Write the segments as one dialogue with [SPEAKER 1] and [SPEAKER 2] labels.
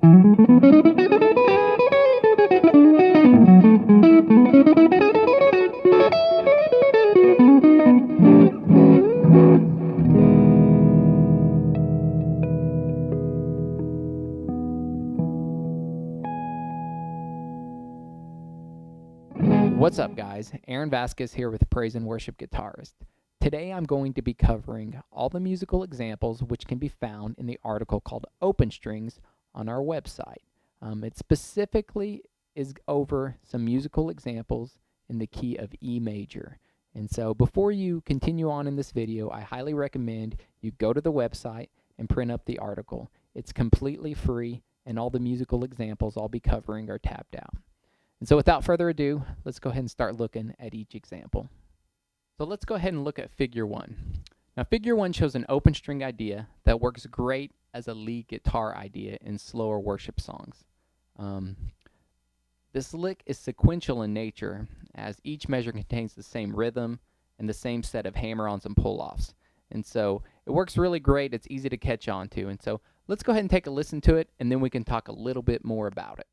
[SPEAKER 1] What's up, guys? Aaron Vasquez here with Praise and Worship Guitarist. Today I'm going to be covering all the musical examples which can be found in the article called Open Strings on our website. It specifically is over some musical examples in the key of E major. And so before you continue on in this video, I highly recommend you go to the website and print up the article. It's completely free, and all the musical examples I'll be covering are tabbed out. And so without further ado, let's go ahead and start looking at each example. So let's go ahead and look at figure 1. Now figure 1 shows an open string idea that works great as a lead guitar idea in slower worship songs. This lick is sequential in nature, as each measure contains the same rhythm and the same set of hammer-ons and pull-offs. And so it works really great, it's easy to catch on to. And so let's go ahead and take a listen to it, and then we can talk a little bit more about it.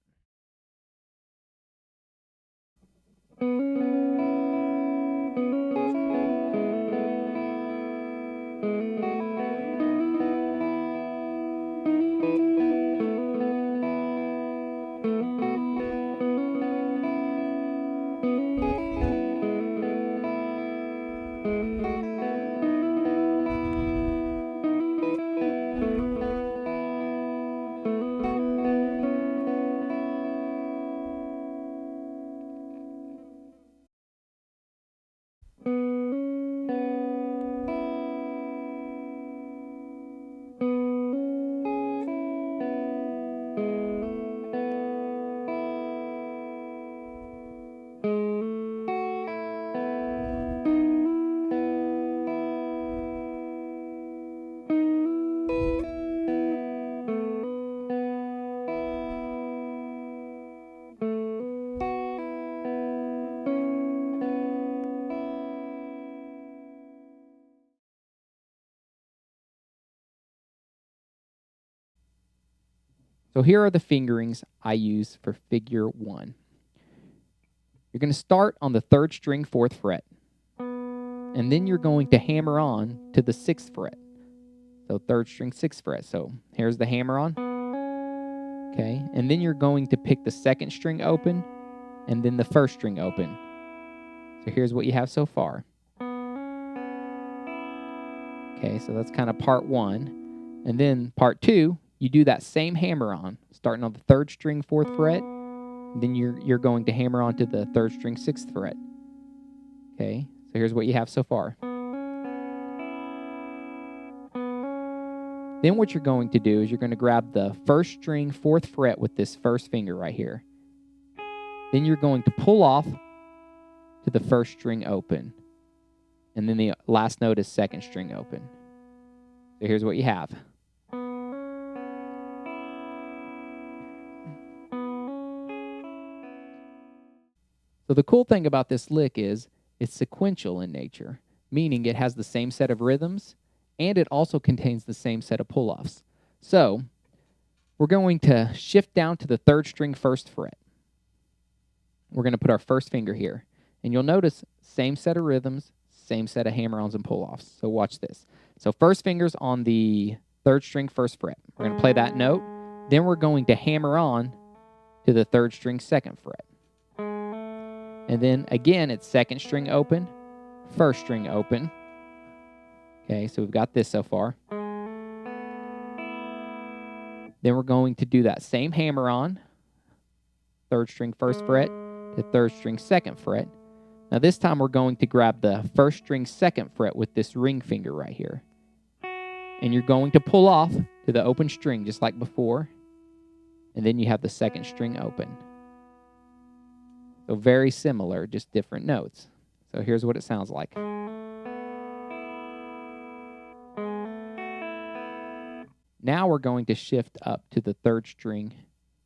[SPEAKER 1] So here are the fingerings I use for figure 1. You're going to start on the 3rd string 4th fret, and then you're going to hammer on to the 6th fret. So 3rd string 6th fret. So here's the hammer on. Okay, and then you're going to pick the 2nd string open and then the 1st string open. So here's what you have so far. Okay, so that's kind of part 1. And then part 2, you do that same hammer on, starting on the 3rd string 4th fret, then you're going to hammer on to the 3rd string 6th fret. Okay, so here's what you have so far. Then what you're going to do is you're going to grab the 1st string 4th fret with this 1st finger right here. Then you're going to pull off to the 1st string open. And then the last note is 2nd string open. So here's what you have. So the cool thing about this lick is it's sequential in nature, meaning it has the same set of rhythms, and it also contains the same set of pull-offs. So we're going to shift down to the 3rd string 1st fret. We're going to put our 1st finger here, and you'll notice same set of rhythms, same set of hammer-ons and pull-offs. So watch this. So 1st finger's on the 3rd string 1st fret. We're going to play that note. Then we're going to hammer on to the 3rd string 2nd fret. And then again, it's 2nd string open, 1st string open. Okay, so we've got this so far. Then we're going to do that same hammer on, 3rd string 1st fret to 3rd string 2nd fret. Now this time we're going to grab the 1st string 2nd fret with this ring finger right here. And you're going to pull off to the open string just like before. And then you have the 2nd string open. So very similar, just different notes. So here's what it sounds like. Now we're going to shift up to the 3rd string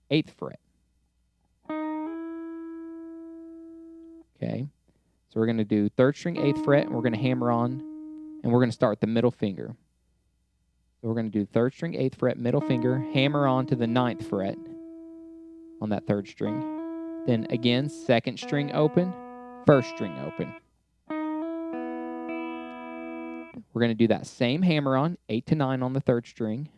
[SPEAKER 1] 8th fret. Okay, so we're going to do 3rd string 8th fret, and we're going to hammer on, and we're going to start with the middle finger. So we're going to do 3rd string, 8th fret, middle finger, hammer on to the 9th fret on that 3rd string. Then again, 2nd string open, 1st string open. We're going to do that same hammer on, 8 to 9 on the 3rd string.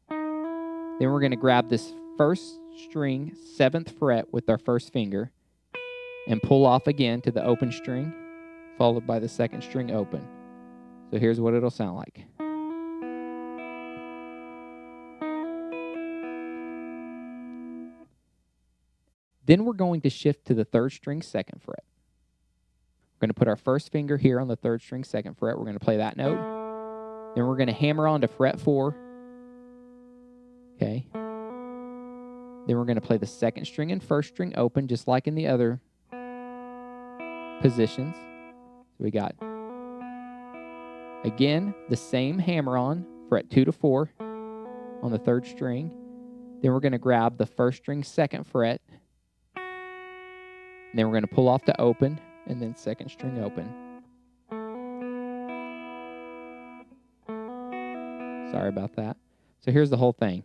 [SPEAKER 1] Then we're going to grab this 1st string, 7th fret with our 1st finger and pull off again to the open string, followed by the 2nd string open. So here's what it'll sound like. Then we're going to shift to the 3rd string, 2nd fret. We're going to put our 1st finger here on the 3rd string, 2nd fret. We're going to play that note. Then we're going to hammer on to fret 4. Okay. Then we're going to play the 2nd string and 1st string open, just like in the other positions. So we got, again, the same hammer on, fret 2 to 4 on the 3rd string. Then we're going to grab the 1st string, 2nd fret. And then we're going to pull off to open, and then 2nd string open. Sorry about that. So here's the whole thing.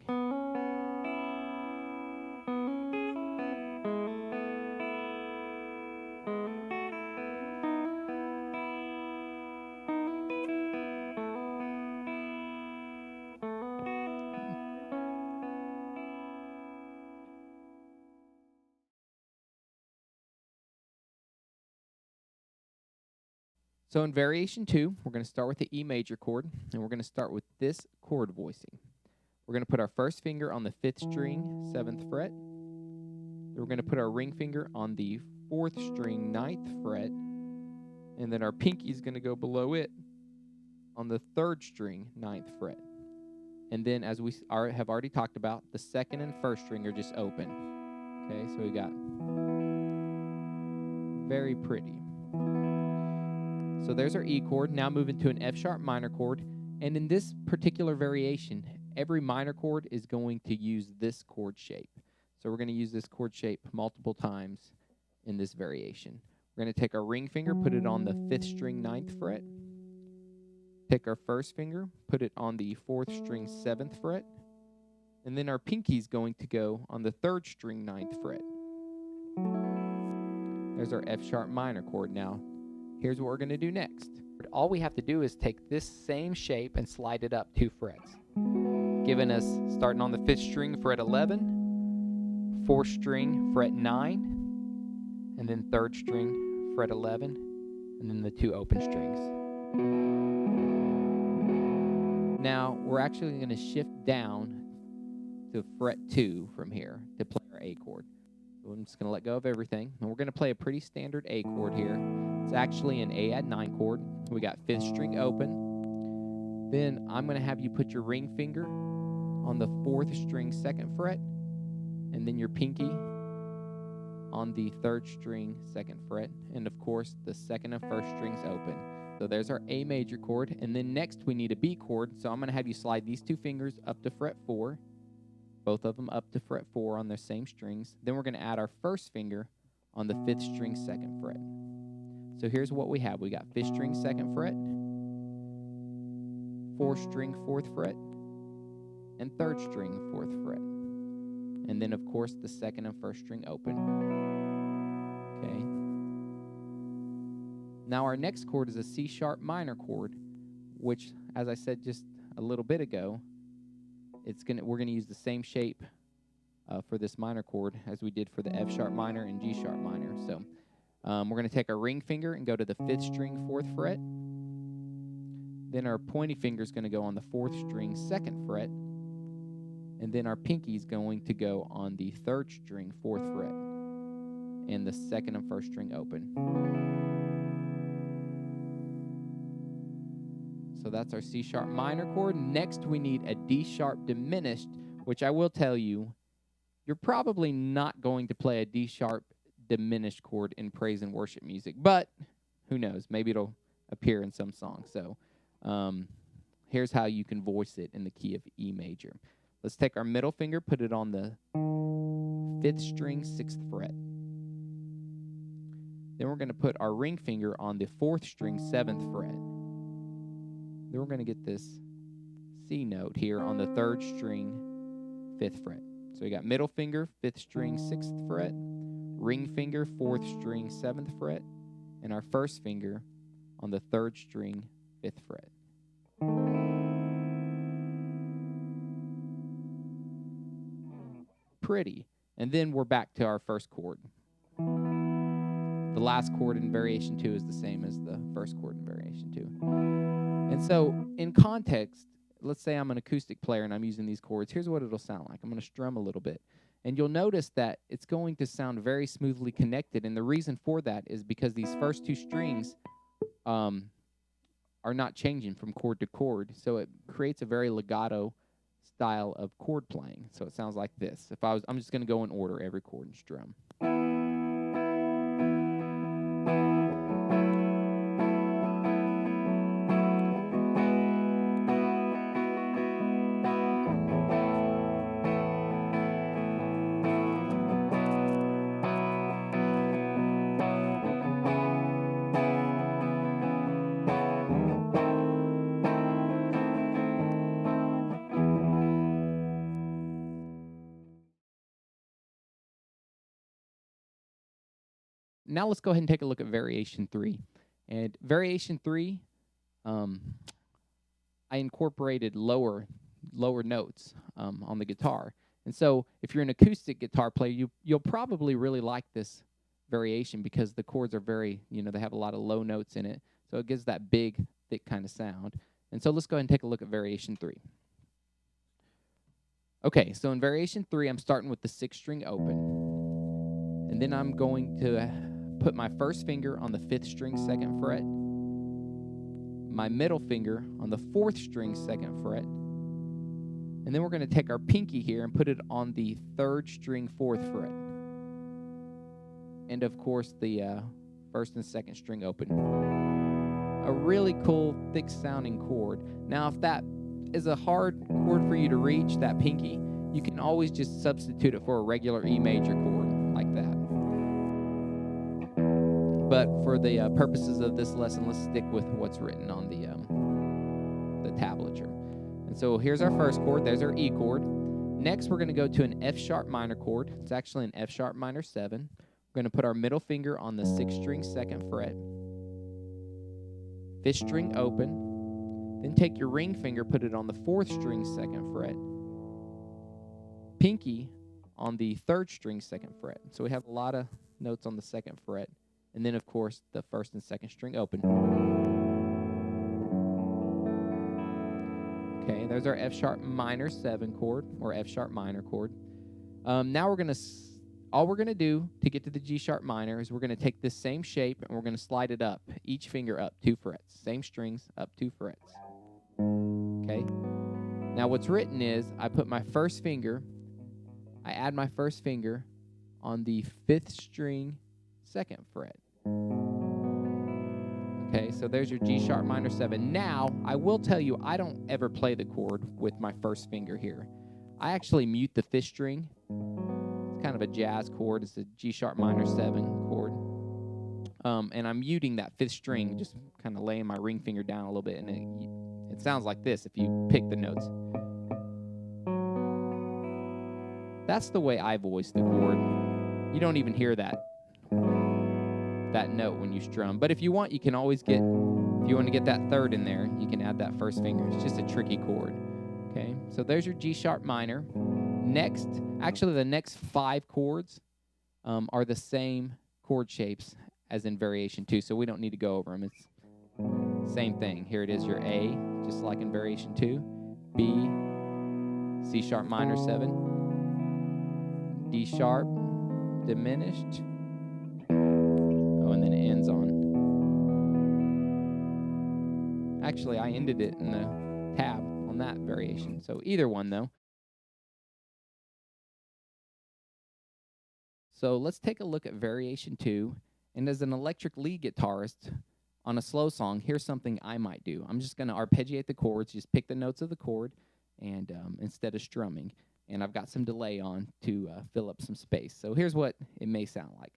[SPEAKER 1] So in variation 2, we're going to start with the E major chord, and we're going to start with this chord voicing. We're going to put our 1st finger on the 5th string, 7th fret. Then we're going to put our ring finger on the 4th string, 9th fret, and then our pinky is going to go below it on the 3rd string, 9th fret. And then, as we have already talked about, the 2nd and 1st string are just open. Okay, so we got very pretty. So there's our E chord. Now moving to an F sharp minor chord. And in this particular variation, every minor chord is going to use this chord shape. So we're going to use this chord shape multiple times in this variation. We're going to take our ring finger, put it on the 5th string, 9th fret. Take our 1st finger, put it on the 4th string, 7th fret. And then our pinky is going to go on the 3rd string, 9th fret. There's our F sharp minor chord. Now, here's what we're going to do next. All we have to do is take this same shape and slide it up 2 frets, giving us, starting on the 5th string, fret 11, 4th string, fret 9, and then 3rd string, fret 11, and then the 2 open strings. Now, we're actually going to shift down to fret 2 from here to play our A chord. So I'm just going to let go of everything, and we're going to play a pretty standard A chord here. It's actually an A add 9 chord. We got 5th string open. Then I'm going to have you put your ring finger on the 4th string, 2nd fret, and then your pinky on the 3rd string, 2nd fret, and of course the 2nd and 1st strings open. So there's our A major chord, and then next we need a B chord. So I'm going to have you slide these 2 fingers up to fret 4, both of them up to fret 4 on their same strings. Then we're going to add our 1st finger on the 5th string, 2nd fret. So here's what we have. We got 5th string, 2nd fret, 4th string, 4th fret, and 3rd string, 4th fret. And then, of course, the 2nd and 1st string open. Okay. Now our next chord is a C sharp minor chord, which, as I said just a little bit ago, we're gonna use the same shape for this minor chord as we did for the F sharp minor and G sharp minor. So we're going to take our ring finger and go to the 5th string, 4th fret. Then our pointy finger is going to go on the 4th string, 2nd fret. And then our pinky is going to go on the 3rd string, 4th fret. And the 2nd and 1st string open. So that's our C sharp minor chord. Next we need a D sharp diminished, which I will tell you, you're probably not going to play a D sharp diminished chord in praise and worship music, but who knows, maybe it'll appear in some songs. So here's how you can voice it in the key of E major. Let's take our middle finger, put it on the 5th string, 6th fret. Then we're going to put our ring finger on the 4th string, 7th fret. Then we're going to get this C note here on the 3rd string, 5th fret. So we got middle finger, 5th string, 6th fret, ring finger, 4th string, 7th fret, and our first finger on the 3rd string, 5th fret. Pretty. And then we're back to our first chord. The last chord in variation 2 is the same as the first chord in variation 2. And so in context, let's say I'm an acoustic player and I'm using these chords. Here's what it'll sound like. I'm going to strum a little bit. And you'll notice that it's going to sound very smoothly connected. And the reason for that is because these first 2 strings are not changing from chord to chord. So it creates a very legato style of chord playing. So it sounds like this. I'm just going to go in order every chord and strum. Now let's go ahead and take a look at variation 3. And variation 3, I incorporated lower notes on the guitar. And so if you're an acoustic guitar player, you'll probably really like this variation because the chords are very, they have a lot of low notes in it. So it gives that big, thick kind of sound. And so let's go ahead and take a look at variation 3. Okay, so in variation 3, I'm starting with the 6th string open. And then I'm going to put my first finger on the 5th string, 2nd fret, my middle finger on the 4th string, 2nd fret, and then we're going to take our pinky here and put it on the 3rd string, 4th fret, and of course the 1st and 2nd string open. A really cool, thick sounding chord. Now if that is a hard chord for you to reach, that pinky, you can always just substitute it for a regular E major chord like that. But for the purposes of this lesson, let's stick with what's written on the tablature. And so here's our first chord. There's our E chord. Next, we're going to go to an F sharp minor chord. It's actually an F sharp minor 7. We're going to put our middle finger on the 6th string, 2nd fret, 5th string open. Then take your ring finger, put it on the 4th string, 2nd fret, pinky on the 3rd string, 2nd fret. So we have a lot of notes on the 2nd fret. And then, of course, the 1st and 2nd string open. Okay, there's our F sharp minor 7 chord, or F sharp minor chord. Now all we're gonna do to get to the G sharp minor is we're gonna take this same shape and we're gonna slide it up, each finger up 2 frets. Same strings, up 2 frets. Okay. Now what's written is I add my first finger on the 5th string, 2nd fret. Okay, so there's your G sharp minor 7. Now, I will tell you, I don't ever play the chord with my first finger here. I actually mute the 5th string. It's kind of a jazz chord. It's a G sharp minor 7 chord. And I'm muting that 5th string, just kind of laying my ring finger down a little bit, and it sounds like this if you pick the notes. That's the way I voice the chord. You don't even hear that note when you strum. But if you want, you can always if you want to get that 3rd in there, you can add that first finger. It's just a tricky chord. Okay, so there's your G sharp minor. Next, actually the next 5 chords are the same chord shapes as in variation 2, so we don't need to go over them. It's same thing. Here it is, your A, just like in variation 2, B, C sharp minor 7, D sharp, diminished, and then it ends on. Actually, I ended it in the tab on that variation. So either one, though. So let's take a look at variation 2. And as an electric lead guitarist on a slow song, here's something I might do. I'm just going to arpeggiate the chords, just pick the notes of the chord, and instead of strumming. And I've got some delay on to fill up some space. So here's what it may sound like.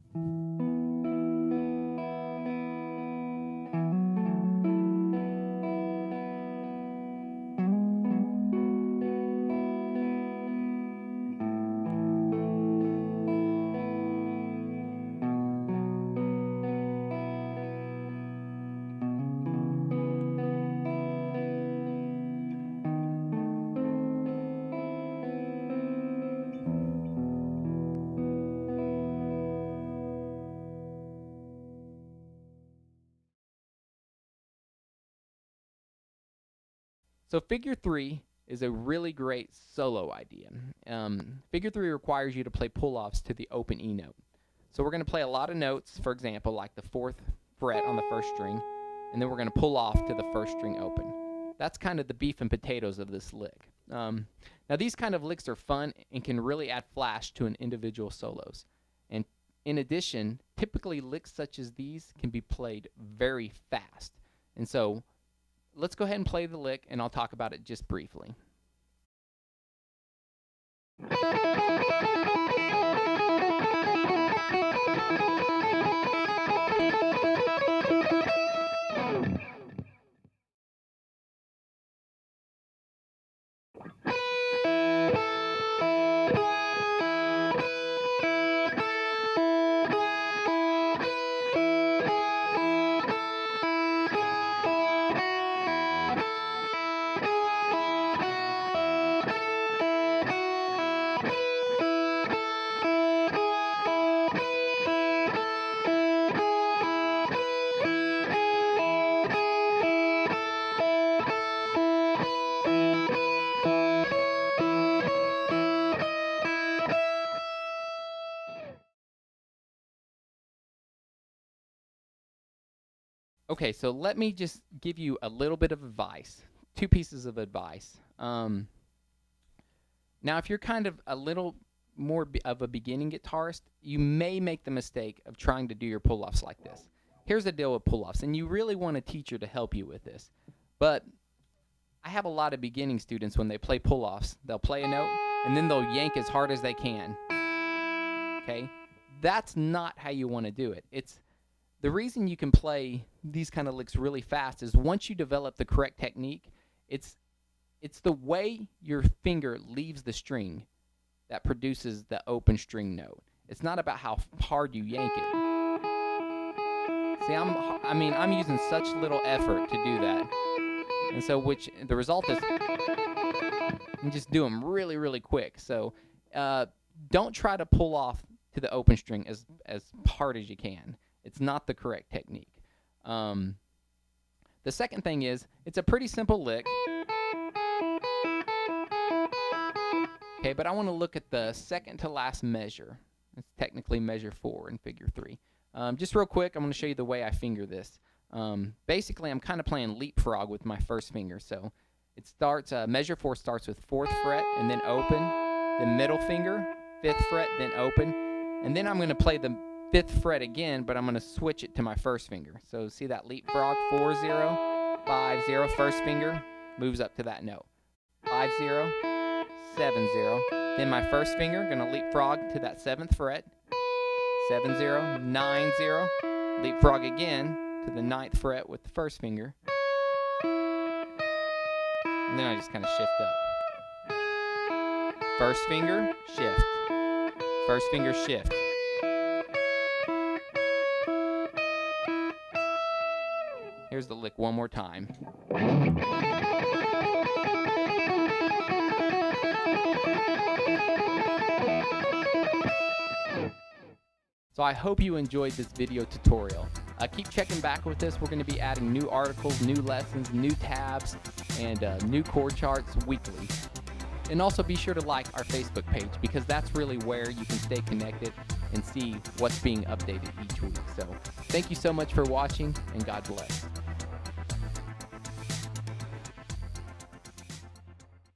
[SPEAKER 1] So figure 3 is a really great solo idea. Figure 3 requires you to play pull-offs to the open E note. So we're going to play a lot of notes, for example, like the 4th fret on the 1st string, and then we're going to pull off to the 1st string open. That's kind of the beef and potatoes of this lick. Now these kind of licks are fun and can really add flash to an individual solos. And in addition, typically licks such as these can be played very fast. And so let's go ahead and play the lick, and I'll talk about it just briefly. Okay, so let me just give you a little bit of advice, 2 pieces of advice. Now, if you're kind of a little more of a beginning guitarist, you may make the mistake of trying to do your pull-offs like this. Here's the deal with pull-offs, and you really want a teacher to help you with this. But I have a lot of beginning students, when they play pull-offs, they'll play a note, and then they'll yank as hard as they can. Okay? That's not how you want to do it. The reason you can play these kind of licks really fast is once you develop the correct technique, it's the way your finger leaves the string that produces the open string note. It's not about how hard you yank it. See, I'm using such little effort to do that. And so the result is you just do them really, really quick. So don't try to pull off to the open string as hard as you can. It's not the correct technique. The second thing is, it's a pretty simple lick. Okay, but I want to look at the second to last measure. It's technically measure 4 in figure 3. Just real quick, I'm going to show you the way I finger this. Basically, I'm kind of playing leapfrog with my first finger. So it starts, measure 4 starts with 4th fret and then open, then middle finger, 5th fret, then open, and then I'm going to play the 5th fret again, but I'm going to switch it to my first finger. So see that leapfrog, 4-0, 5-0, first finger moves up to that note. 5-0, 7-0. Then my first finger, going to leapfrog to that 7th fret. 7-0, 9-0, leapfrog again to the 9th fret with the first finger. And then I just kind of shift up. First finger, shift. First finger, shift. Here's the lick one more time. So I hope you enjoyed this video tutorial. Keep checking back with us. We're going to be adding new articles, new lessons, new tabs, and new chord charts weekly. And also be sure to like our Facebook page, because that's really where you can stay connected and see what's being updated each week. So thank you so much for watching, and God bless.